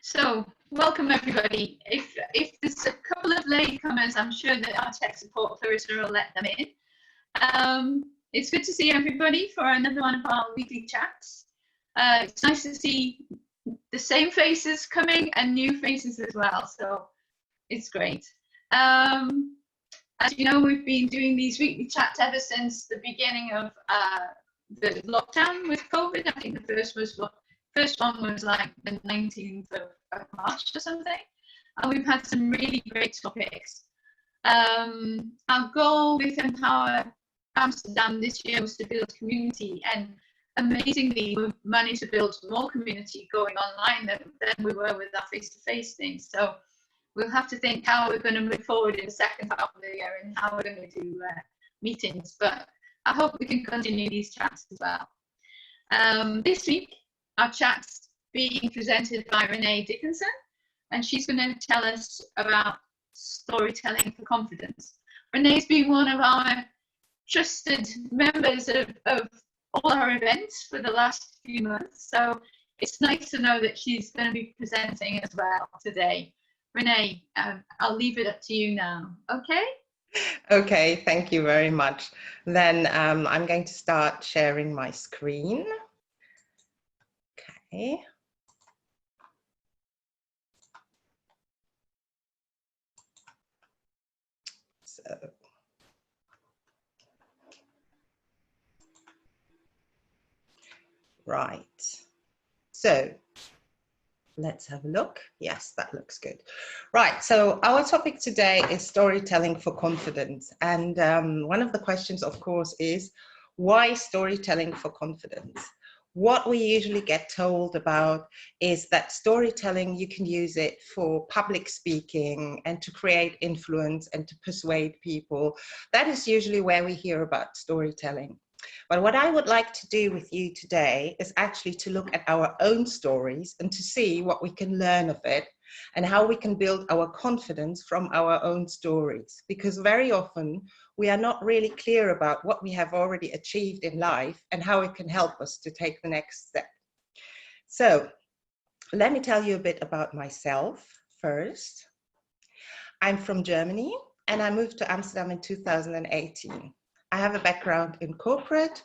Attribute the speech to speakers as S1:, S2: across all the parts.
S1: So, welcome everybody. If there's a couple of latecomers, I'm sure that our tech support Clarissa will let them in. It's good to see everybody for another one of our weekly chats. It's nice to see the same faces coming and new faces as well, so it's great. As you know, we've been doing these weekly chats ever since the beginning of the lockdown with COVID. I think the first one was like the 19th of March or something, and we've had some really great topics. Our goal with Empower Amsterdam this year was to build community, and amazingly we've managed to build more community going online than we were with our face-to-face things. So we'll have to think how we're going to move forward in the second half of the year and how we're going to do meetings, but I hope we can continue these chats as well. This week our chat's being presented by Renee Dickson, and she's going to tell us about storytelling for confidence. Renee's been one of our trusted members of all our events for the last few months, so it's nice to know that she's going to be presenting as well today. Renee, I'll leave it up to you now, okay?
S2: Okay, thank you very much. Then I'm going to start sharing my screen. Okay. So, right. So let's have a look. Yes, that looks good. Right, so our topic today is storytelling for confidence. And one of the questions, of course, is why storytelling for confidence? What we usually get told about is that storytelling, you can use it for public speaking and to create influence and to persuade people. That is usually where we hear about storytelling. But what I would like to do with you today is actually to look at our own stories and to see what we can learn of it and how we can build our confidence from our own stories. Because very often we are not really clear about what we have already achieved in life and how it can help us to take the next step. So let me tell you a bit about myself first. I'm from Germany and I moved to Amsterdam in 2018. I have a background in corporate.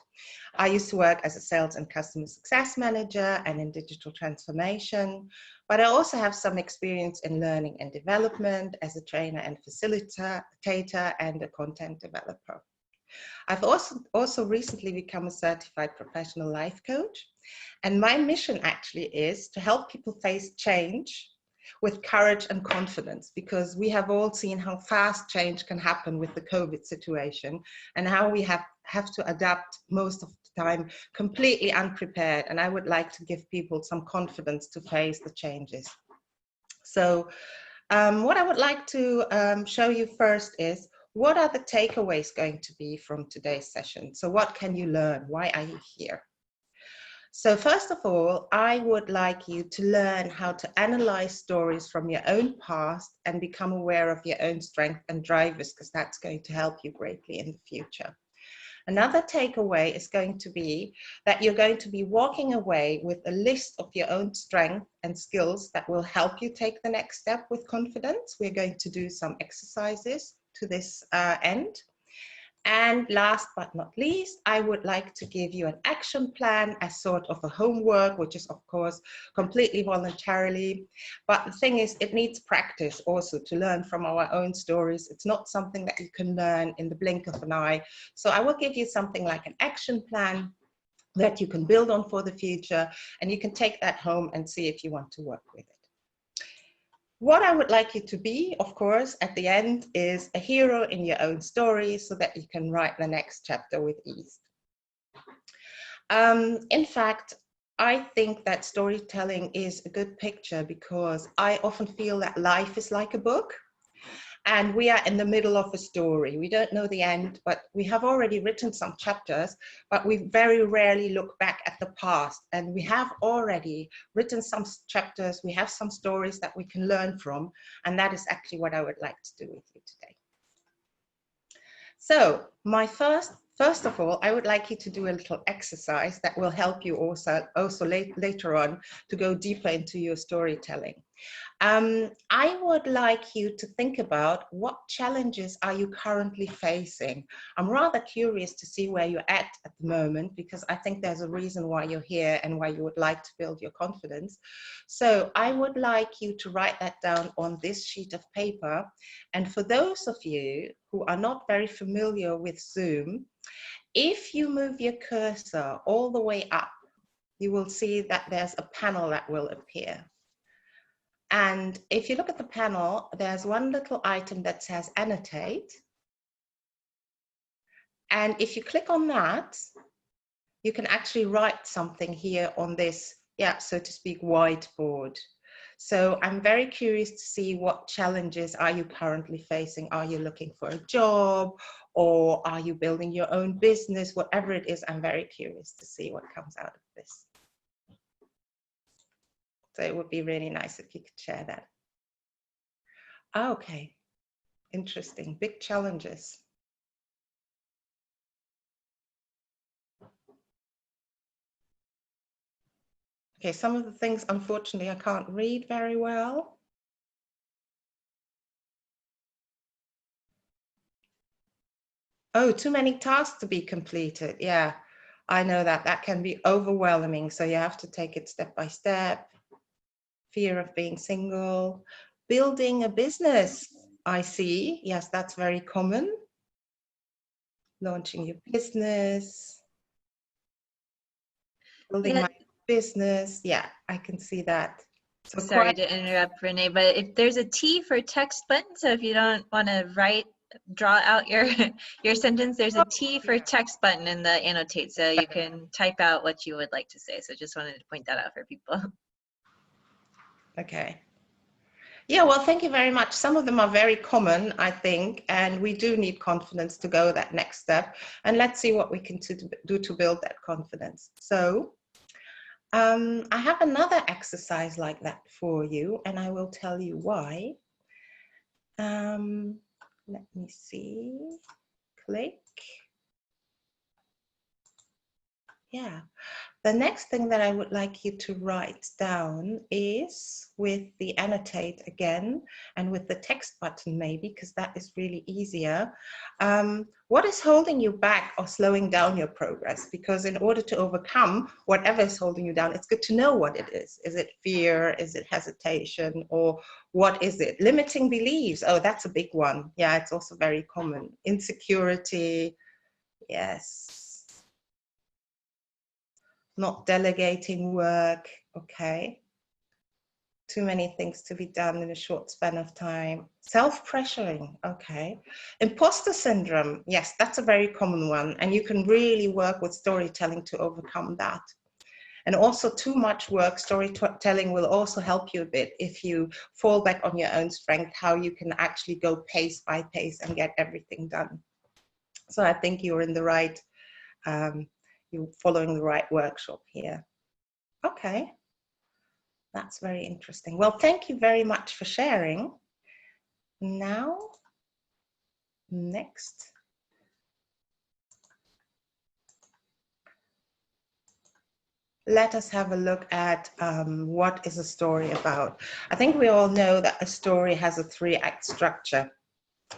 S2: I used to work as a sales and customer success manager and in digital transformation, but I also have some experience in learning and development as a trainer and facilitator and a content developer. I've also recently become a certified professional life coach, and my mission actually is to help people face change with courage and confidence, because we have all seen how fast change can happen with the COVID situation and how we have to adapt most of the time completely unprepared. And I would like to give people some confidence to face the changes. So what I would like to show you first is what are the takeaways going to be from today's session? So what can you learn? Why are you here? So first of all, I would like you to learn how to analyze stories from your own past and become aware of your own strengths and drivers, because that's going to help you greatly in the future. Another takeaway is going to be that you're going to be walking away with a list of your own strengths and skills that will help you take the next step with confidence. We're going to do some exercises to this end. And last but not least, I would like to give you an action plan as sort of a homework, which is of course completely voluntarily. But the thing is, it needs practice also to learn from our own stories. It's not something that you can learn in the blink of an eye. So I will give you something like an action plan that you can build on for the future, and you can take that home and see if you want to work with it. What I would like you to be, of course, at the end is a hero in your own story so that you can write the next chapter with ease. In fact, I think that storytelling is a good picture because I often feel that life is like a book and we are in the middle of a story. We don't know the end, but we have already written some chapters, but we very rarely look back at the past. And we have already written some chapters, we have some stories that we can learn from, and that is actually what I would like to do with you today. So my first First of all, I would like you to do a little exercise that will help you also later on to go deeper into your storytelling. I would like you to think about what challenges are you currently facing. I'm rather curious to see where you're at the moment, because I think there's a reason why you're here and why you would like to build your confidence. So I would like you to write that down on this sheet of paper. And for those of you who are not very familiar with Zoom, if you move your cursor all the way up, you will see that there's a panel that will appear. And if you look at the panel, there's one little item that says annotate. And if you click on that, you can actually write something here on this, so to speak, whiteboard. So I'm very curious to see what challenges are you currently facing. Are you looking for a job, or are you building your own business? Whatever it is, I'm very curious to see what comes out of this. So it would be really nice if you could share that. Okay, interesting, big challenges. Okay, some of the things, unfortunately, I can't read very well. Oh, too many tasks to be completed. Yeah, I know that. That can be overwhelming. So you have to take it step by step. Fear of being single. Building a business, I see. Yes, that's very common. Launching your business. Building my business. Yeah, I can see that. So
S3: sorry to interrupt, Renee, but if there's a T for text button, so if you don't want to draw out your sentence, there's a T for text button in the annotate, so you can type out what you would like to say. So just wanted to point that out for people.
S2: Okay. Yeah, well, thank you very much. Some of them are very common, I think, and we do need confidence to go that next step. And let's see what we can do to build that confidence. So I have another exercise like that for you, and I will tell you why. Let me see. Click. Yeah. The next thing that I would like you to write down is with the annotate again, and with the text button maybe, because that is really easier. What is holding you back or slowing down your progress? Because in order to overcome whatever is holding you down, it's good to know what it is. Is it fear? Is it hesitation? Or what is it? Limiting beliefs. Oh, that's a big one. Yeah, it's also very common. Insecurity. Yes. Not delegating work, okay. Too many things to be done in a short span of time. Self-pressuring, okay. Imposter syndrome, yes, that's a very common one, and you can really work with storytelling to overcome that. And also too much work, storytelling will also help you a bit if you fall back on your own strength, how you can actually go pace by pace and get everything done. So I think you're in the right, you're following the right workshop here. Okay, that's very interesting. Well, thank you very much for sharing. Now, next. Let us have a look at what is a story about. I think we all know that a story has a 3-act structure.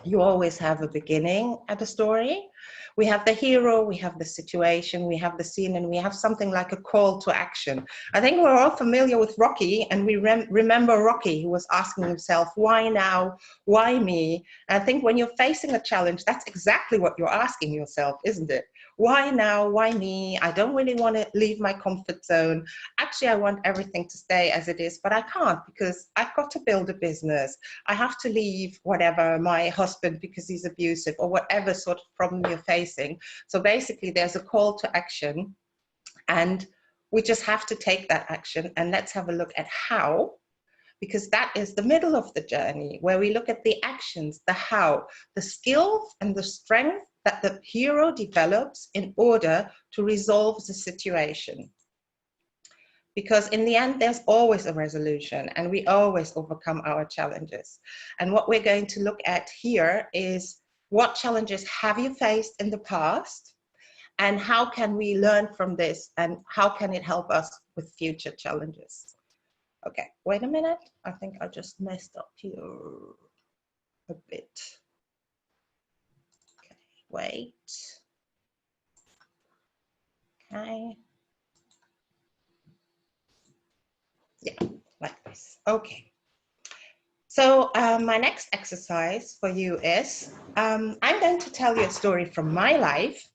S2: You always have a beginning at a story. We have the hero, we have the situation, we have the scene, and we have something like a call to action. I think we're all familiar with Rocky, and we remember Rocky, who was asking himself, why now? Why me? And I think when you're facing a challenge, that's exactly what you're asking yourself, isn't it? Why now? Why me? I don't really want to leave my comfort zone. Actually, I want everything to stay as it is, but I can't, because I've got to build a business. I have to leave whatever, my husband because he's abusive, or whatever sort of problem you're facing. So basically there's a call to action, and we just have to take that action. And let's have a look at how, because that is the middle of the journey, where we look at the actions, the how, the skills and the strength that the hero develops in order to resolve the situation. Because in the end, there's always a resolution, and we always overcome our challenges. And what we're going to look at here is, what challenges have you faced in the past? and how can we learn from this, and how can it help us with future challenges? Okay, wait a minute. I think I just messed up here a bit. Okay, wait. Okay. Yeah, like this. Okay. So my next exercise for you is, I'm going to tell you a story from my life.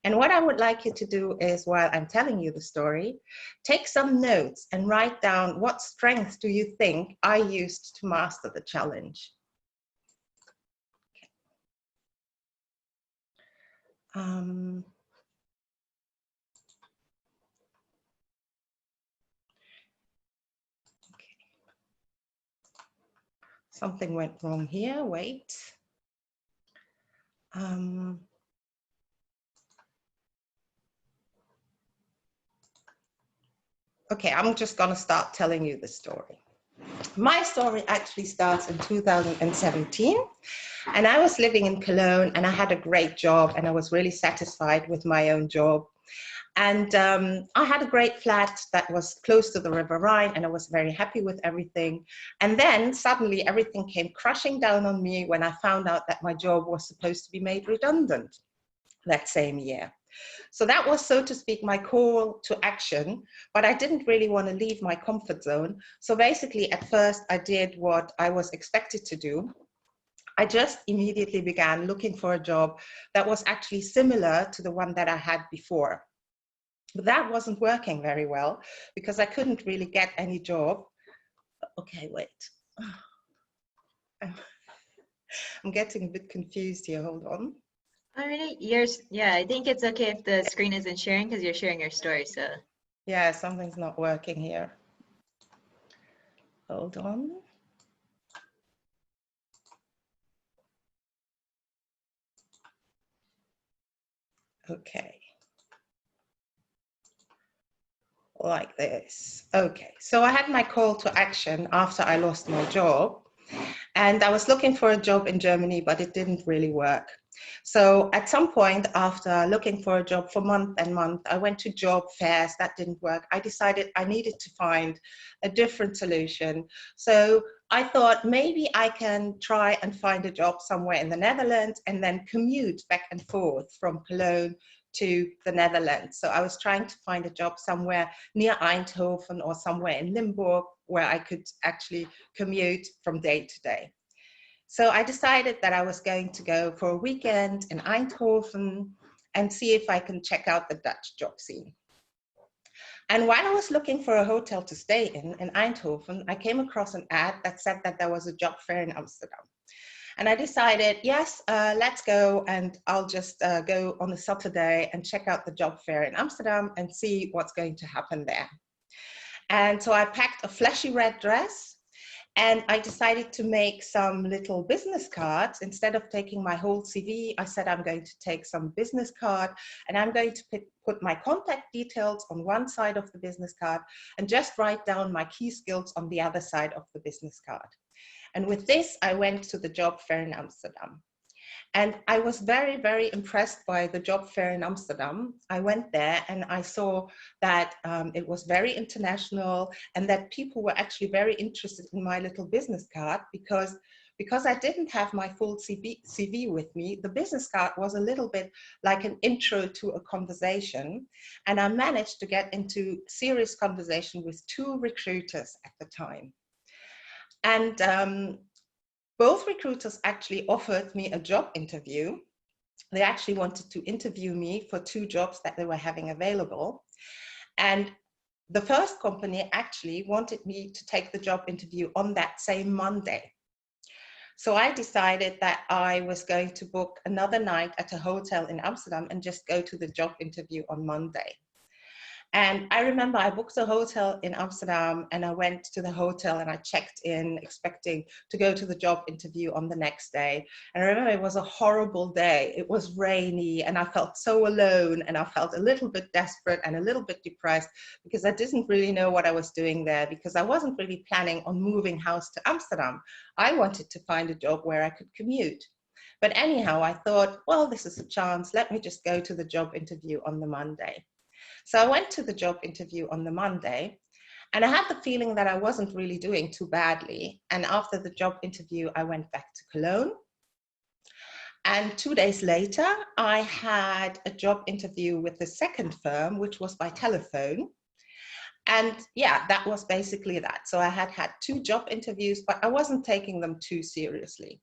S2: And what I would like you to do is, while I'm telling you the story, take some notes and write down what strengths do you think I used to master the challenge. Okay. Something went wrong here, wait. Okay, I'm just gonna start telling you the story. My story actually starts in 2017, and I was living in Cologne, and I had a great job, and I was really satisfied with my own job. And I had a great flat that was close to the River Rhine, and I was very happy with everything. And then suddenly everything came crashing down on me when I found out that my job was supposed to be made redundant that same year. So that was, so to speak, my call to action, but I didn't really want to leave my comfort zone. So basically, at first, I did what I was expected to do. I just immediately began looking for a job that was actually similar to the one that I had before. But that wasn't working very well because I couldn't really get any job. Okay, wait. I'm getting a bit confused here, hold on.
S3: Alrighty, yeah, I think it's okay if the screen isn't sharing because you're sharing your story, so.
S2: Yeah, something's not working here. Hold on. Okay. Like this. Okay, so I had my call to action after I lost my job, and I was looking for a job in Germany, but it didn't really work. So at some point, after looking for a job for month and month, I went to job fairs. That didn't work. I decided I needed to find a different solution. So I thought maybe I can try and find a job somewhere in the Netherlands and then commute back and forth from Cologne to the Netherlands. So I was trying to find a job somewhere near Eindhoven or somewhere in Limburg where I could actually commute from day to day. So I decided that I was going to go for a weekend in Eindhoven and see if I can check out the Dutch job scene. And while I was looking for a hotel to stay in Eindhoven, I came across an ad that said that there was a job fair in Amsterdam. And I decided, yes, let's go, and I'll just go on a Saturday and check out the job fair in Amsterdam and see what's going to happen there. And so I packed a flashy red dress, and I decided to make some little business cards. Instead of taking my whole CV, I said I'm going to take some business card, and I'm going to put my contact details on one side of the business card and just write down my key skills on the other side of the business card. And with this, I went to the job fair in Amsterdam. And I was very, very impressed by the job fair in Amsterdam. I went there and I saw that it was very international, and that people were actually very interested in my little business card because I didn't have my full CV with me. The business card was a little bit like an intro to a conversation. And I managed to get into serious conversation with 2 recruiters at the time. And both recruiters actually offered me a job interview. They actually wanted to interview me for 2 jobs that they were having available. And the first company actually wanted me to take the job interview on that same Monday. So I decided that I was going to book another night at a hotel in Amsterdam and just go to the job interview on Monday. And I remember I booked a hotel in Amsterdam, and I went to the hotel and I checked in expecting to go to the job interview on the next day. And I remember it was a horrible day. It was rainy and I felt so alone, and I felt a little bit desperate and a little bit depressed because I didn't really know what I was doing there, because I wasn't really planning on moving house to Amsterdam. I wanted to find a job where I could commute. But anyhow, I thought, well, this is a chance. Let me just go to the job interview on the Monday. So I went to the job interview on the Monday, and I had the feeling that I wasn't really doing too badly. And after the job interview, I went back to Cologne. And 2 days later, I had a job interview with the second firm, which was by telephone. And yeah, that was basically that. So I had had 2 job interviews, but I wasn't taking them too seriously.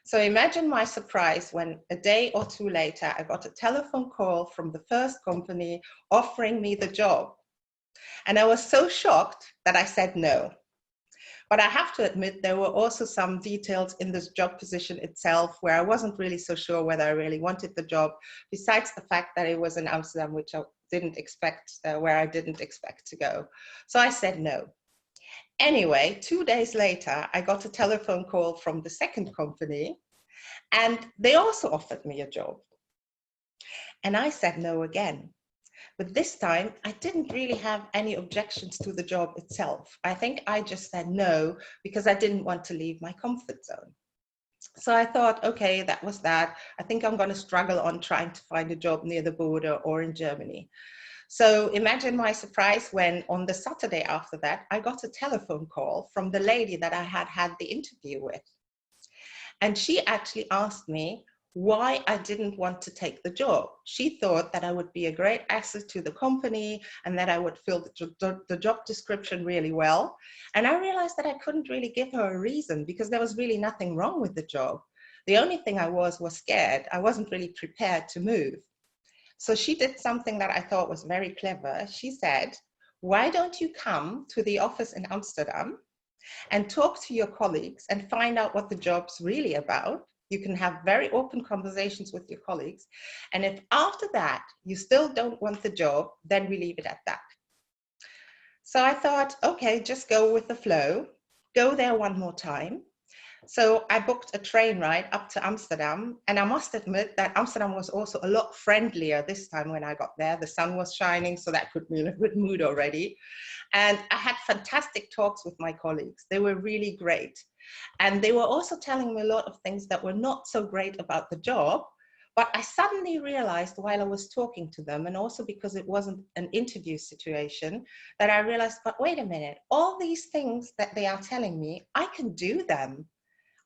S2: So imagine my surprise when a day or 2 later, I got a telephone call from the first company offering me the job. And I was so shocked that I said no. But I have to admit, there were also some details in this job position itself where I wasn't really so sure whether I really wanted the job, besides the fact that it was in Amsterdam, which I didn't expect, where I didn't expect to go. So I said no. Anyway, 2 days later, I got a telephone call from the second company, and they also offered me a job. And I said no again. But this time, I didn't really have any objections to the job itself. I think I just said no because I didn't want to leave my comfort zone. So I thought, okay, that was that. I think I'm going to struggle on trying to find a job near the border or in Germany. So imagine my surprise when on the Saturday after that, I got a telephone call from the lady that I had had the interview with. And she actually asked me why I didn't want to take the job. She thought that I would be a great asset to the company and that I would fill the job description really well. And I realized that I couldn't really give her a reason because there was really nothing wrong with the job. The only thing I was scared. I wasn't really prepared to move. So she did something that I thought was very clever. She said, why don't you come to the office in Amsterdam and talk to your colleagues and find out what the job's really about. You can have very open conversations with your colleagues. And if after that you still don't want the job, then we leave it at that. So I thought, okay, just go with the flow, go there one more time. So I booked a train ride up to Amsterdam, and I must admit that Amsterdam was also a lot friendlier this time when I got there. The sun was shining, so that put me in a good mood already. And I had fantastic talks with my colleagues. They were really great. And they were also telling me a lot of things that were not so great about the job. But I suddenly realized while I was talking to them, and also because it wasn't an interview situation, that I realized, but wait a minute, all these things that they are telling me, I can do them.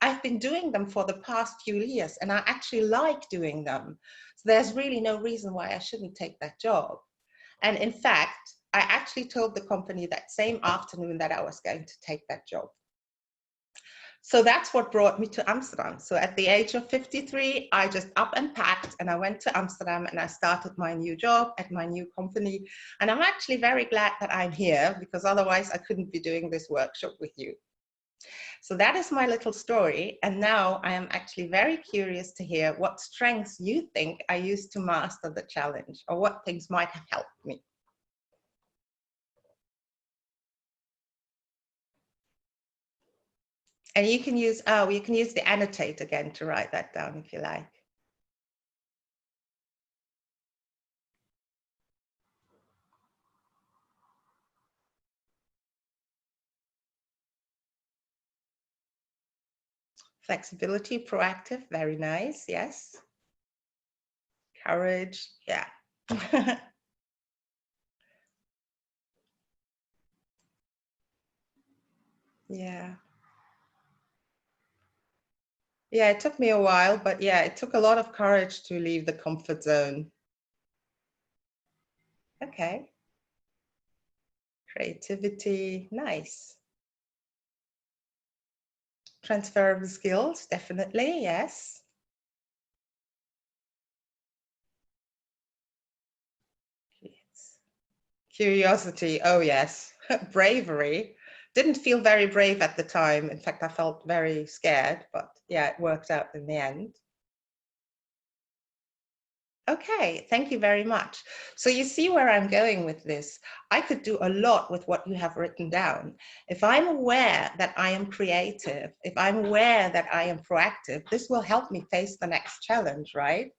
S2: I've been doing them for the past few years and I actually like doing them. So there's really no reason why I shouldn't take that job. And in fact, I actually told the company that same afternoon that I was going to take that job. So that's what brought me to Amsterdam. So at the age of 53, I just up and packed and I went to Amsterdam and I started my new job at my new company. And I'm actually very glad that I'm here because otherwise I couldn't be doing this workshop with you. So that is my little story. And now I am actually very curious to hear what strengths you think I used to master the challenge or what things might have helped me. And you can use the annotate again to write that down if you like. Flexibility, proactive, very nice, yes. Courage, yeah. Yeah. Yeah, it took me a while, but yeah, it took a lot of courage to leave the comfort zone. Okay. Creativity, nice. Transferable skills, definitely, yes. Curiosity, oh yes. Bravery. Didn't feel very brave at the time. In fact, I felt very scared, but yeah, it worked out in the end. Okay, thank you very much. So you see where I'm going with this. I could do a lot with what you have written down. If I'm aware that I am creative, if I'm aware that I am proactive, this will help me face the next challenge, right?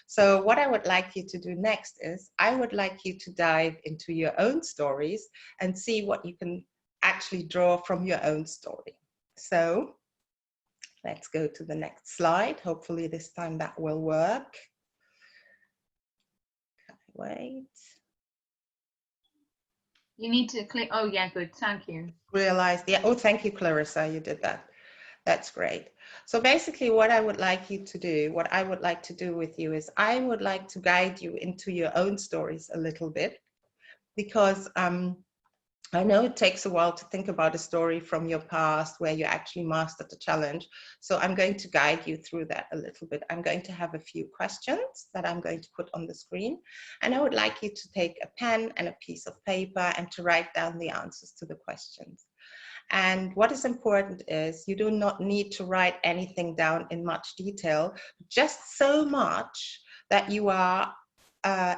S2: So what I would like you to do next is I would like you to dive into your own stories and see what you can actually draw from your own story. So Let's go to the next slide. Hopefully this time that will work. Wait.
S1: You need to click. Oh, yeah, good. Thank you.
S2: Realized, yeah. Oh, thank you, Clarissa. You did that. That's great. So basically what I would like you to do, what I would like to do with you is I would like to guide you into your own stories a little bit, because I know it takes a while to think about a story from your past where you actually mastered the challenge. So I'm going to guide you through that a little bit. I'm going to have a few questions that I'm going to put on the screen. And I would like you to take a pen and a piece of paper and to write down the answers to the questions. And what is important is you do not need to write anything down in much detail, just so much that you are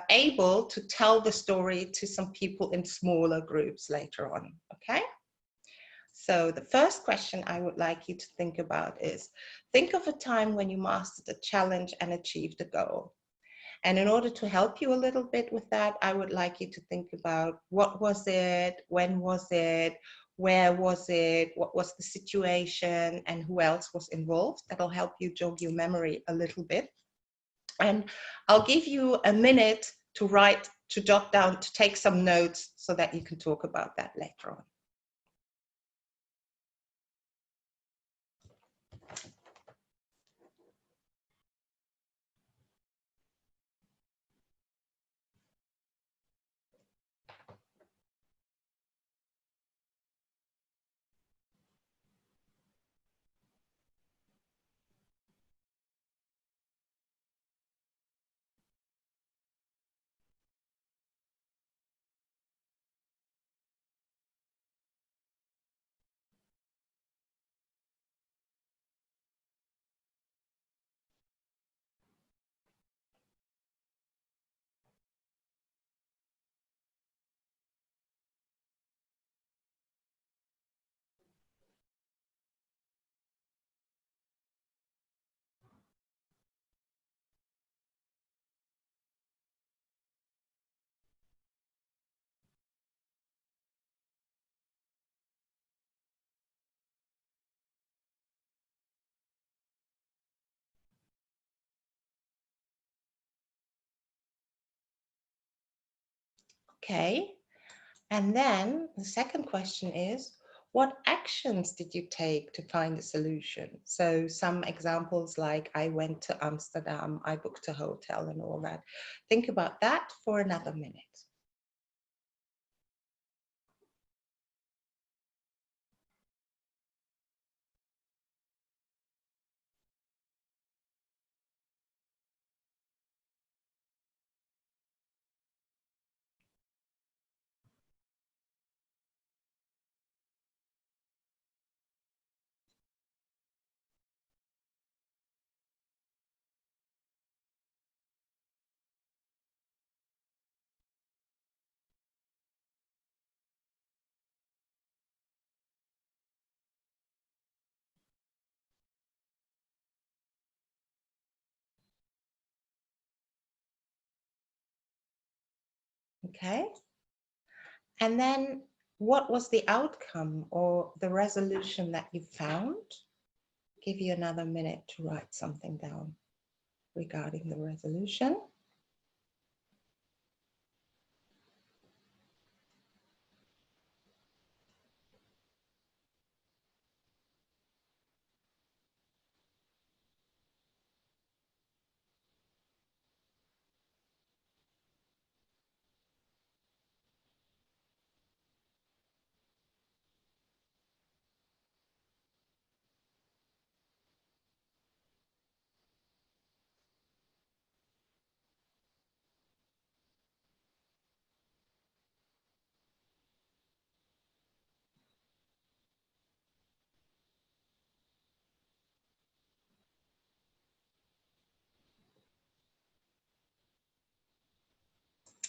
S2: able to tell the story to some people in smaller groups later on, okay? So the first question I would like you to think about is, think of a time when you mastered a challenge and achieved a goal. And in order to help you a little bit with that, I would like you to think about what was it, when was it, where was it, what was the situation, and who else was involved. That'll help you jog your memory a little bit. And I'll give you a minute to write, to jot down, to take some notes so that you can talk about that later on. Okay, and then the second question is, what actions did you take to find a solution? So some examples like I went to Amsterdam, I booked a hotel and all that. Think about that for another minute. Okay, and then what was the outcome or the resolution that you found? Give you another minute to write something down regarding the resolution.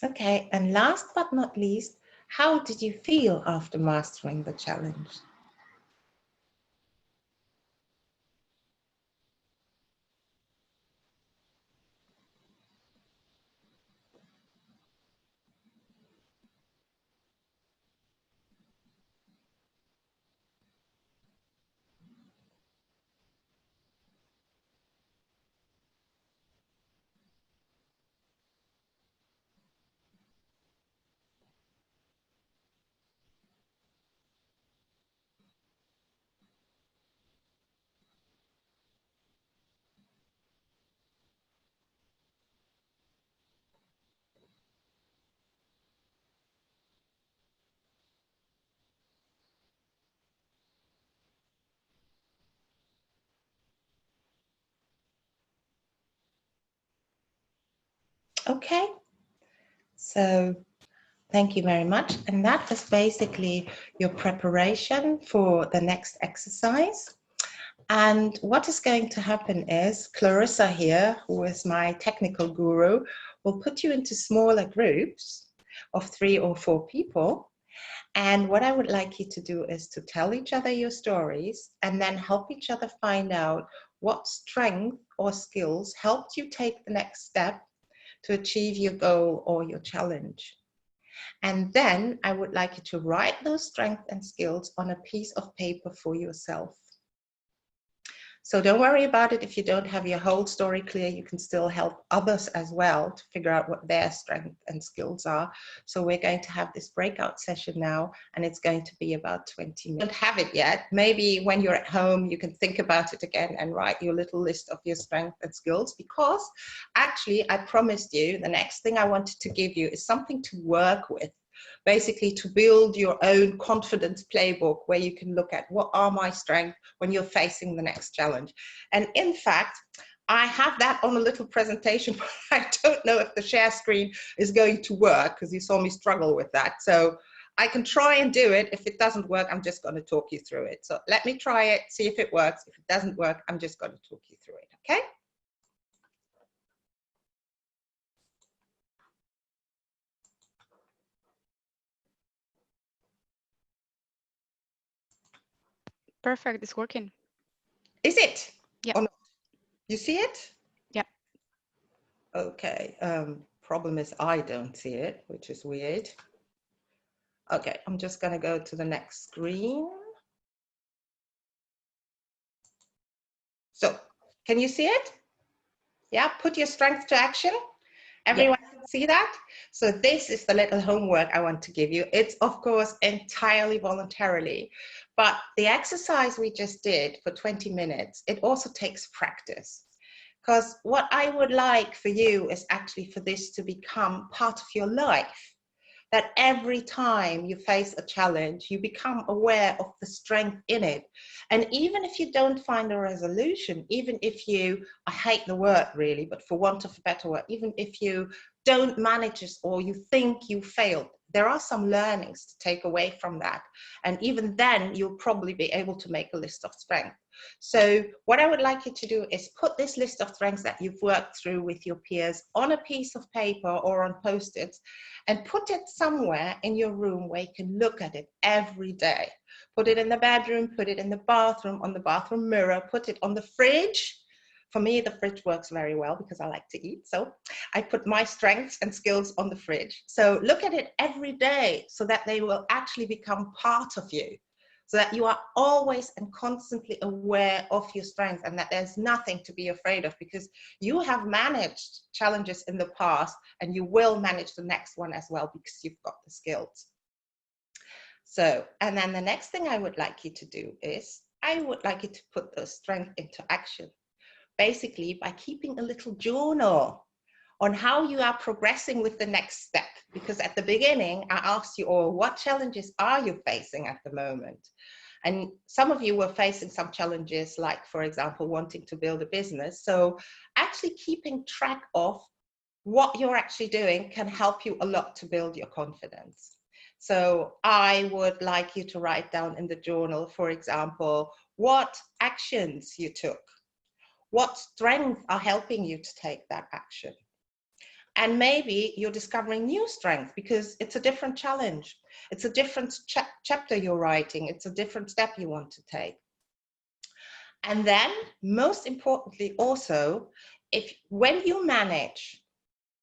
S2: Okay, and last but not least, how did you feel after mastering the challenge? Okay, so thank you very much. And that was basically your preparation for the next exercise. And what is going to happen is Clarissa here, who is my technical guru, will put you into smaller groups of 3 or 4 people. And what I would like you to do is to tell each other your stories and then help each other find out what strength or skills helped you take the next step to achieve your goal or your challenge. And then I would like you to write those strengths and skills on a piece of paper for yourself. So don't worry about it if you don't have your whole story clear. You can still help others as well to figure out what their strengths and skills are. So we're going to have this breakout session now, and it's going to be about 20 minutes. Don't have it yet. Maybe when you're at home, you can think about it again and write your little list of your strengths and skills, because actually I promised you the next thing I wanted to give you is something to work with. Basically to build your own confidence playbook where you can look at what are my strengths when you're facing the next challenge. And in fact, I have that on a little presentation, but I don't know if the share screen is going to work because you saw me struggle with that. So I can try and do it. If it doesn't work, I'm just going to talk you through it. So let me try it, see if it works. If it doesn't work, I'm just going to talk you through it, okay?
S4: Perfect, it's working.
S2: Is it?
S4: Yeah.
S2: Or not? You see it?
S4: Yeah.
S2: Okay, problem is I don't see it, which is weird. Okay, I'm just gonna go to the next screen. So, can you see it? Yeah, put your strength to action. Everyone can see that? So this is the little homework I want to give you. It's of course entirely voluntarily, but the exercise we just did for 20 minutes, it also takes practice. Because what I would like for you is actually for this to become part of your life. That every time you face a challenge, you become aware of the strength in it. And even if you don't find a resolution, even if you, I hate the word really, but for want of a better word, even if you don't manage it or you think you failed, there are some learnings to take away from that. And even then, you'll probably be able to make a list of strengths. So what I would like you to do is put this list of strengths that you've worked through with your peers on a piece of paper or on Post-its and put it somewhere in your room where you can look at it every day. Put it in the bedroom, put it in the bathroom, on the bathroom mirror, put it on the fridge. For me, the fridge works very well because I like to eat. So I put my strengths and skills on the fridge. So look at it every day so that they will actually become part of you. So that you are always and constantly aware of your strengths and that there's nothing to be afraid of, because you have managed challenges in the past and you will manage the next one as well because you've got the skills. So, and then the next thing I would like you to do is, I would like you to put those strengths into action. Basically by keeping a little journal on how you are progressing with the next step. Because at the beginning, I asked you all, what challenges are you facing at the moment? And some of you were facing some challenges, like, for example, wanting to build a business. So actually keeping track of what you're actually doing can help you a lot to build your confidence. So I would like you to write down in the journal, for example, what actions you took, what strengths are helping you to take that action. And maybe you're discovering new strength because it's a different challenge. It's a different chapter you're writing. It's a different step you want to take. And then most importantly also, when you manage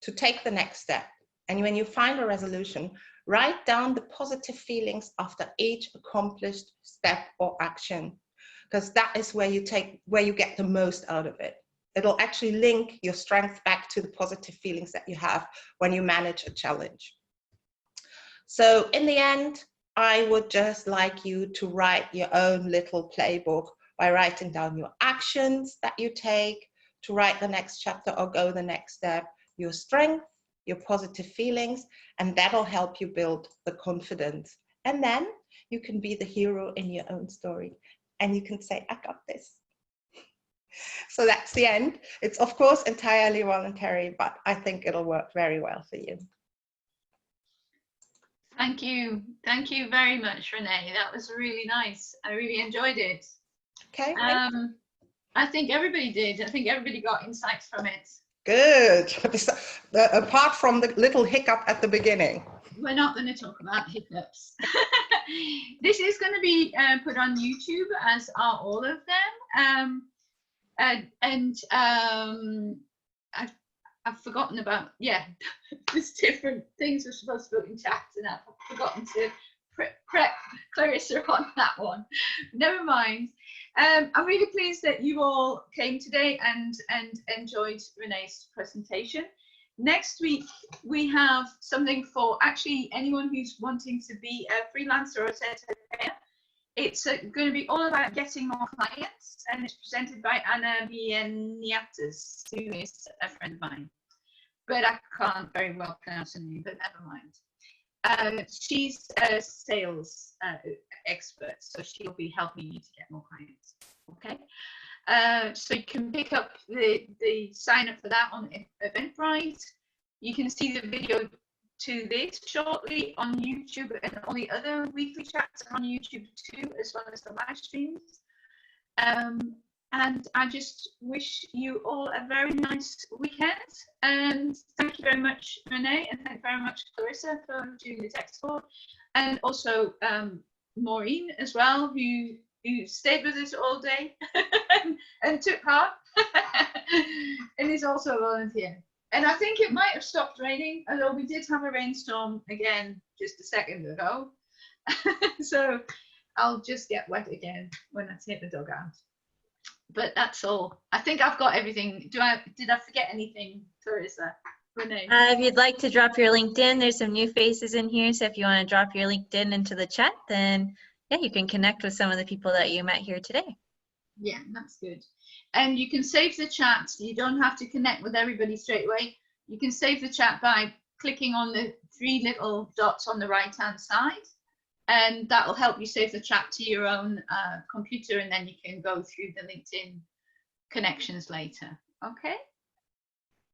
S2: to take the next step and when you find a resolution, write down the positive feelings after each accomplished step or action, because that is where you get the most out of it. It'll actually link your strength back to the positive feelings that you have when you manage a challenge. So in the end, I would just like you to write your own little playbook by writing down your actions that you take to write the next chapter or go the next step, your strength, your positive feelings, and that'll help you build the confidence. And then you can be the hero in your own story and you can say, I got this. So that's the end. It's of course entirely voluntary, but I think it'll work very well for you.
S1: Thank you. Thank you very much, Renee. That was really nice. I really enjoyed it.
S2: Okay.
S1: I think everybody did. I think everybody got insights from it.
S2: Good. Apart from the little hiccup at the beginning.
S1: We're not going to talk about hiccups. This is going to be put on YouTube, as are all of them. I've forgotten about, there's different things we're supposed to put in chat, and I've forgotten to prep Clarissa on that one. Never mind. I'm really pleased that you all came today and enjoyed Renee's presentation. Next week, we have something for actually anyone who's wanting to be a freelancer or a set-up. It's going to be all about getting more clients, and it's presented by Anna Bieniatas, who is a friend of mine. But I can't very well pronounce her name, but never mind. She's a sales expert, so she'll be helping you to get more clients. Okay, so you can pick up the sign up for that on Eventbrite. You can see the video to this shortly on YouTube, and all the other weekly chats are on YouTube too, as well as the live streams. And I just wish you all a very nice weekend. And thank you very much, Renee, and thank you very much, Clarissa, for doing the text board, and also Maureen as well, who stayed with us all day and took part, and is also a volunteer. And I think it might have stopped raining, although we did have a rainstorm again just a second ago. So I'll just get wet again when I take the dog out. But that's all. I think I've got everything. Did I forget anything, Clarissa? Renee?
S3: If you'd like to drop your LinkedIn, there's some new faces in here. So if you want to drop your LinkedIn into the chat, then yeah, you can connect with some of the people that you met here today.
S1: Yeah, that's good. And you can save the chat. You don't have to connect with everybody straight away. You can save the chat by clicking on the 3 little dots on the right-hand side. And that will help you save the chat to your own computer, and then you can go through the LinkedIn connections later. Okay.